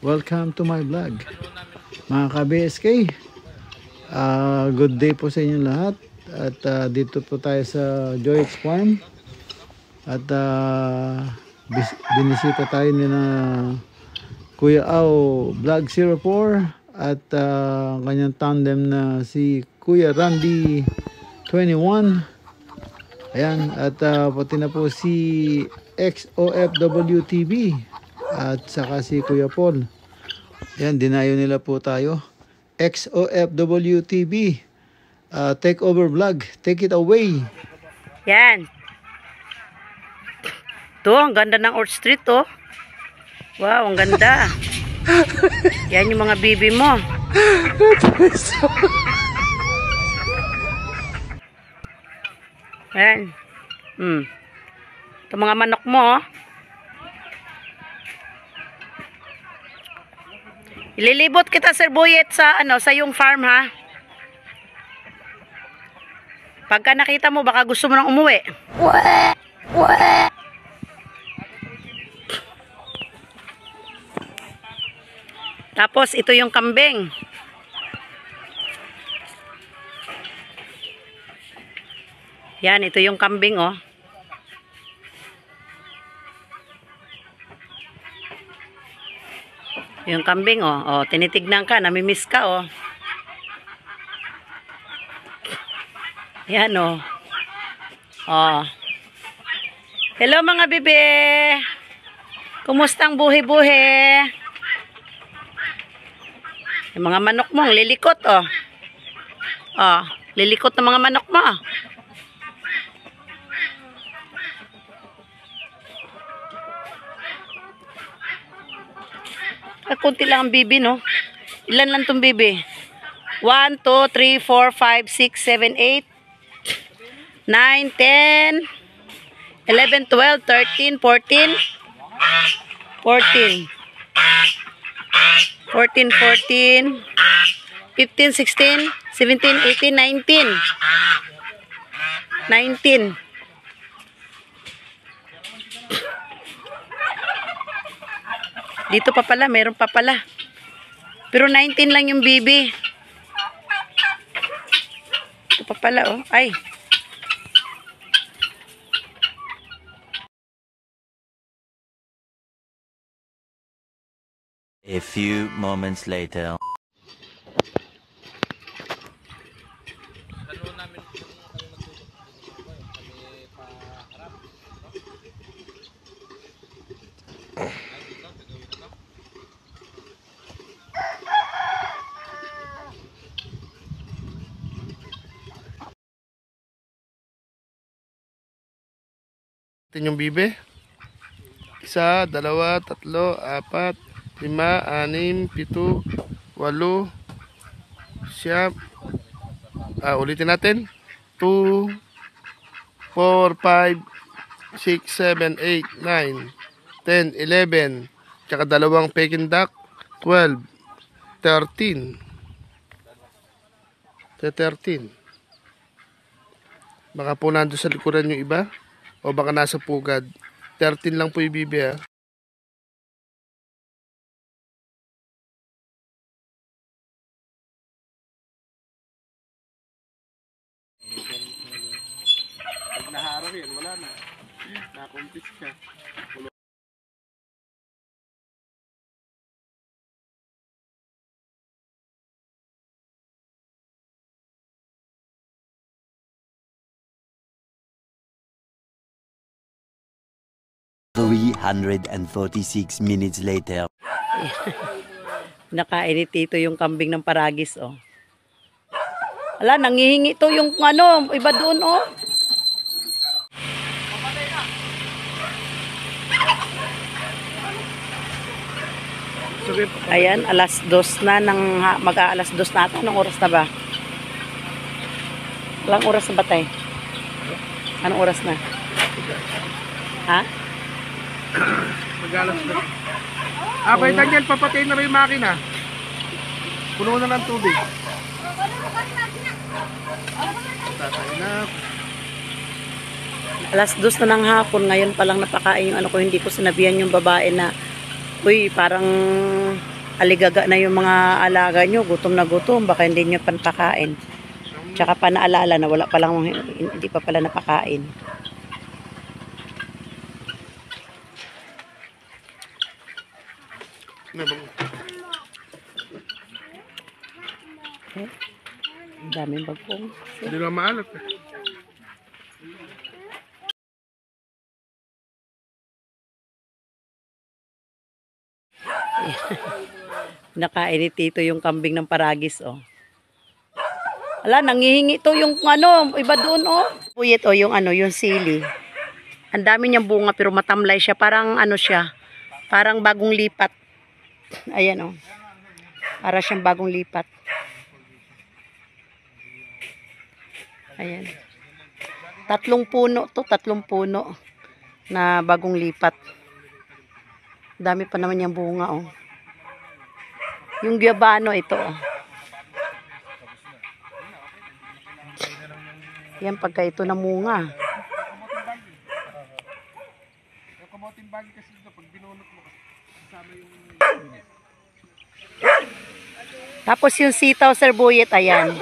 Welcome to my vlog. Mga ka-BSK, good day po sa inyo lahat. At dito po tayo sa Joyx Farm. At binisita tayo ni na Kuya Au Vlog 04 at kanyang tandem na si Kuya Randy 21. Ayan, at pati na po si XOFW TV at saka si Kuya Paul. Ayan, dinayo nila po tayo. XOFW TV, take over vlog, take it away. Yan. To, ang ganda ng Orch Street, oh. Wow, ang ganda. Yan yung mga bibi mo. Yan. Ito mga manok mo, oh. Ililibot kita, Sir Boyet, sa sa yung farm, ha. Pagka nakita mo, baka gusto mo nang umuwi. Tapos, ito yung kambing. Yan, ito yung kambing, oh. Yung kambing, oh. Oh, tinitignan ka, namimiss ka, oh. Yan, oh. Oh. Hello, mga bebe. Kumustang buhi-buhi? Yung mga manok mo, lilikot, oh. Oh, lilikot ng mga manok mo. Kunti lang ang bibi, no? Ilan lang itong bibi? 1, 2, 3, 4, 5, 6, 7, 8, 9, 10, 11, 12, 13, 14, 14, 14, 14, 15, 16, 17, 18, 19, 19. Dito pa pala, meron pa pala. Pero 19 lang yung bibi. Ito pa pala, oh. Ay. A few moments later. Ito yung bibe. 1, 2, 3, 4, 5, 6, 7, 8, 9. Ulitin natin. 2, 4, 5, 6, 7, 8, 9, 10, 11. Tsaka dalawang Peking duck. 12, 13. 13. Baka po nandun sa likuran yung iba. O baka nasa pugad. 13 lang po yung bibi, ha. Pag naharap yan, wala na. Nakumpis siya. $346 minutes later. Nakainit ito yung kambing ng paragis, oh. Ala, nangihingi to yung iba doon, oh. Ayan, alas 2 na mag-aalas 2 na ito. Anong oras na ba? Walang oras na ba tayo? Anong oras na? Ha? Magalas na. Pwede dyan, papatayin na rin yung makina. Puno na ng tubig. Tatay na. Alas 2 na ng hapon, ngayon pa lang napakain yung ko, hindi ko sinabihan yung babae na Uy, parang aligaga na yung mga alaga nyo. Gutom na gutom. Baka hindi nyo panpakain. Tsaka pa naalala na wala palang, hindi pa pala napakain. Ano bang? Okay. Ang daming bagong. Hindi lang maalat eh. Nakain ni Tito yung kambing ng paragis, oh. Ala, nangihingi to yung ano, iba doon, oh. Puyit, oh, yung ano, yung sili. Ang dami niyang bunga pero matamlay siya. Parang ano siya, parang bagong lipat. Ayan, oh. Para siyang bagong lipat. Ayan. 3 puno to, 3 puno na bagong lipat. Dami pa naman yung bunga, oh. Yung guabano ito, oh. Yan, pagka ito namunga. Yung kamoting bagi kasi dito, pag binunot mo, kasama yung... Tapos yung sitaw, Sir Boyet, ayan.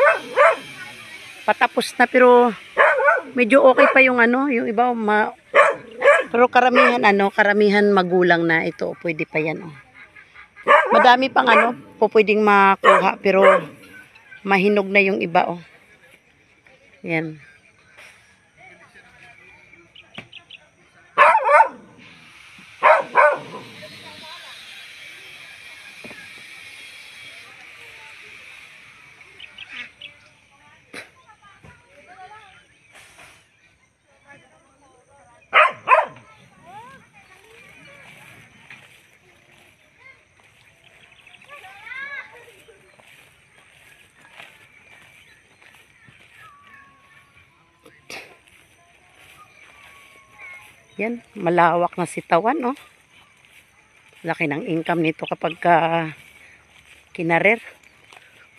Patapos na pero medyo okay pa yung ano, yung iba, pero karamihan ano, karamihan magulang na ito. Pwede pa yan, oh. Madami pang ano, pwedeng makuha, pero mahinog na yung iba, oh. Yan. Yan, malawak na sitawan, oh. Laki ng income nito kapag kinarer.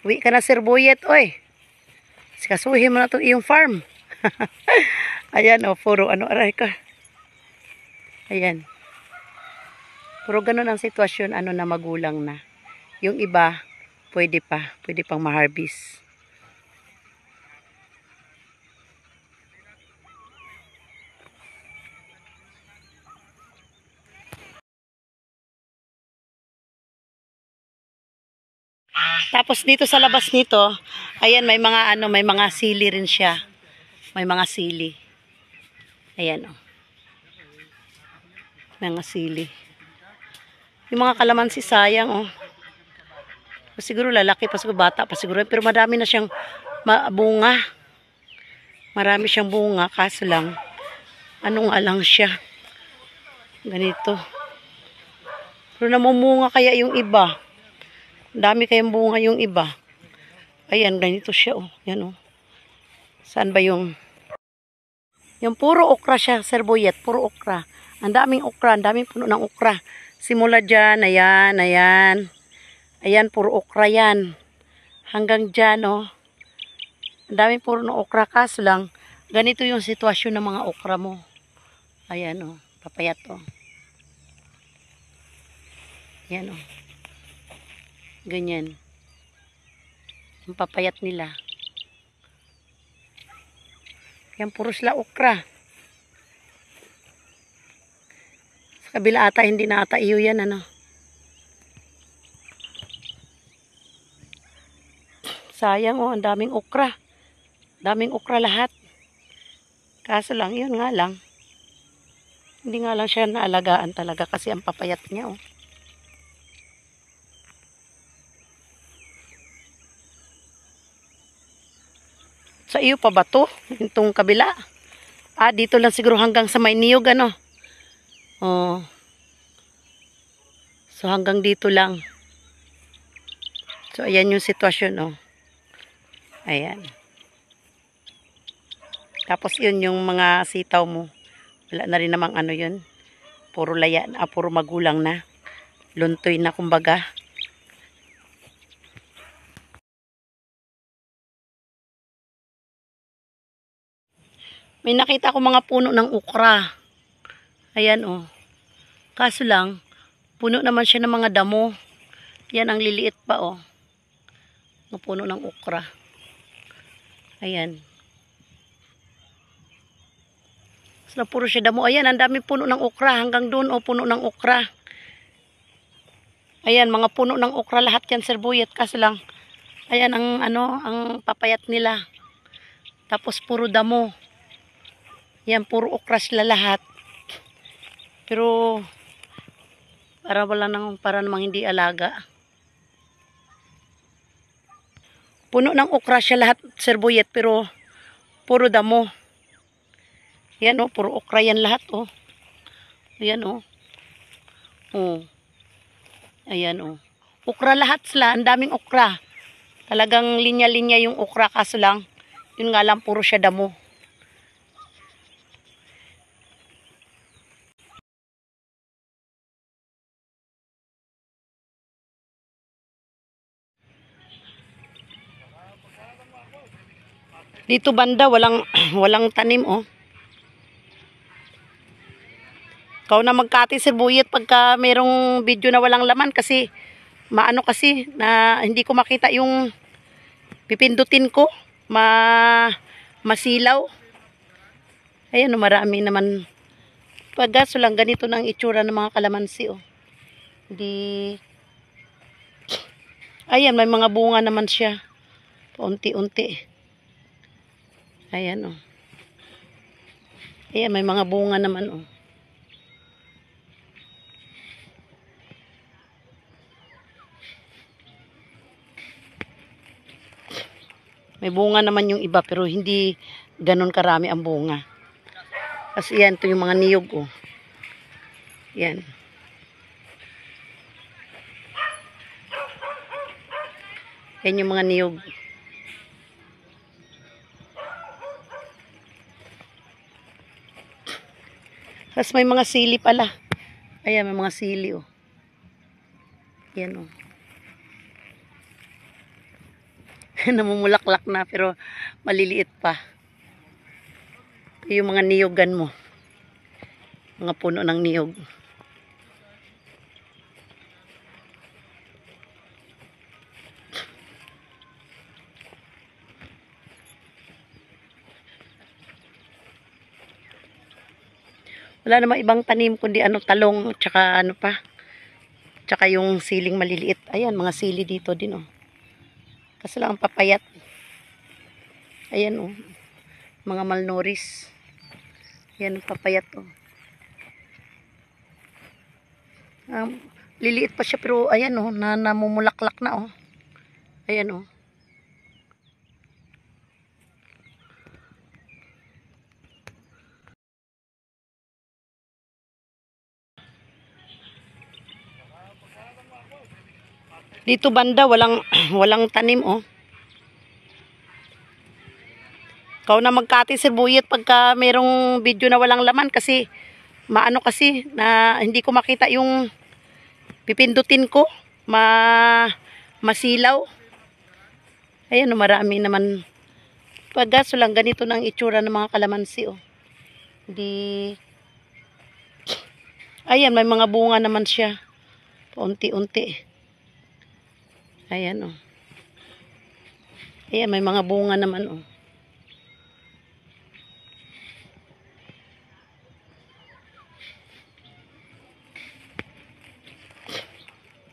Uwi ka na, Sir Boyet, oy. Sikasuhin mo na itong iyong farm. Ayan, oh, puro ano, aray ka. Ayan. Puro ganun ang sitwasyon, ano na magulang na. Yung iba, pwede pang ma-harvest. Tapos dito sa labas nito, ayan, may mga ano, may mga sili rin siya. May mga sili. Ayan, oh. Mga sili. Yung mga kalamansi sayang, oh. Siguro lalaki pa, siguro bata pa siguro, pero madami na siyang bunga. Marami siyang bunga, kaso lang anong alang siya. Ganito. Pero namumunga kaya yung iba. Dami kayang bunga yung iba. Ayan, ganito siya, oh. Yan, oh. Saan ba yung... Yung puro okra siya, Sir Boyet. Puro okra. Ang daming okra. Ang daming puno ng okra. Simula dyan, ayan, ayan. Ayan, puro okra yan. Hanggang dyan, oh. Ang daming puro ng okra. Kaso lang, ganito yung sitwasyon ng mga okra mo. Ayan, oh. Papayat, oh. Ayan, oh. Ganyan. Ang papayat nila. Yan, puro sila okra. Sa kabila ata, hindi na ata iyo yan, ano. Sayang, oh, ang daming okra. Daming okra lahat. Kaso lang, yun nga lang. Hindi nga lang siya naalagaan talaga kasi ang papayat niya, oh. Sa iyo pa ba to? Itong kabila? Ah, dito lang siguro hanggang sa may niyog, ano? Oh. So, hanggang dito lang. So, ayan yung sitwasyon, oh. Ayan. Tapos, yun yung mga sitaw mo. Wala na rin namang ano yun. Puro laya, puro magulang na. Luntoy na, kumbaga. May nakita ko mga puno ng okra. Ayan, oh. Kaso lang, Puno naman siya ng mga damo. Yan ang liliit pa oh. Mga puno ng okra. Ayan. So, puro siya damo. Ayan, ang dami puno ng okra. Hanggang doon oh, puno ng okra. Ayan, mga puno ng okra lahat yan, serbuyet. Kaso lang, ayan ang ano, ang papayat nila. Tapos puro damo. Yan, puro okra sila lahat. Pero para namang hindi alaga. Puno ng okra siya lahat, serbuyet, pero puro damo. Yan oh, puro okra yan lahat oh. Ayan oh. Oh. Ayan oh. Okra lahat sila, ang daming okra. Talagang linya-linya yung okra, kaso lang, yun nga lang, puro siya damo. Dito banda, walang tanim oh. Ikaw na magkati serbuyet pagka merong video na walang laman kasi maano kasi na hindi ko makita yung pipindutin ko, masilaw. Ayan oh, marami naman. Paggaso lang ganito na ang itsura ng mga kalamansi oh. Di ayan, may mga bunga naman siya. Paunti-unti. Ayan oh. Ayan, may mga bunga naman oh. May bunga naman yung iba pero hindi ganun karami ang bunga. Kasi yan, ito yung mga niyog oh. Yan. Yan yung mga niyog. Tapos may mga sili pala. Ayan, may mga sili oh. Yan oh. Namumulaklak na pero maliliit pa. Ito yung mga niyogan mo. Mga puno ng niyog. Wala namang ibang tanim kundi ano, talong, tsaka ano pa. Tsaka yung siling maliliit. Ayan, mga sili dito din oh. Kasi lang ang papayat. Ayan oh. Mga malnoris. Ayan ang papayat oh. Liliit pa siya pero ayan oh, namumulaklak na oh. Ayan oh. Dito banda, walang tanim oh. Ikaw na magkati serbuyet pagka merong video na walang laman kasi maano kasi na hindi ko makita yung pipindutin ko, masilaw. Ayan oh, marami naman. Paggaso lang ganito na ang itsura ng mga kalamansi oh. Di ayan, may mga bunga naman siya. Paunti-unti. Ayan oh. Ayan, may mga bunga naman oh.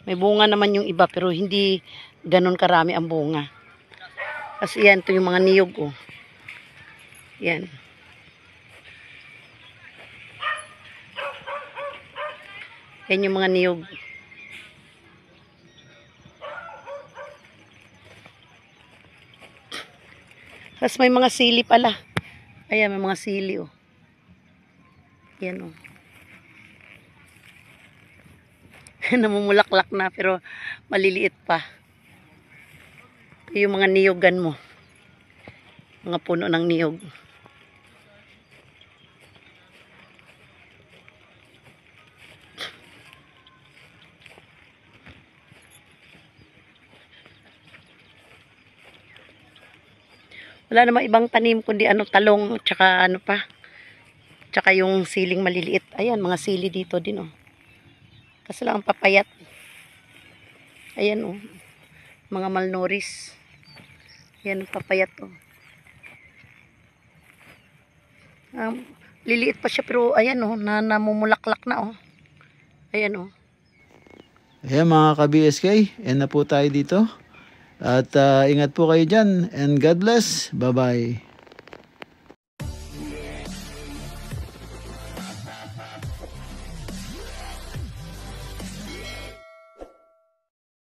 May bunga naman yung iba pero hindi ganun karami ang bunga. Kasi yan, ito yung mga niyog oh. Yan. Yan yung mga niyog. Tapos may mga sili pala. Ayan, may mga sili oh. Yan oh. Namumulaklak na pero maliliit pa. Ito yung mga niyogan mo. Mga puno ng niyog. Wala namang ibang tanim kundi ano, talong, tsaka ano pa. Tsaka yung siling maliliit. Ayan, mga sili dito din oh. Kasi lang ang papayat. Ayan oh. Mga malnourished. Ayan ang papayat oh. Liliit pa siya pero ayan oh, namumulaklak na oh. Ayan oh. Ayan mga ka-BSK, end na po tayo dito. At ingat po kayo dyan and God bless. Bye-bye.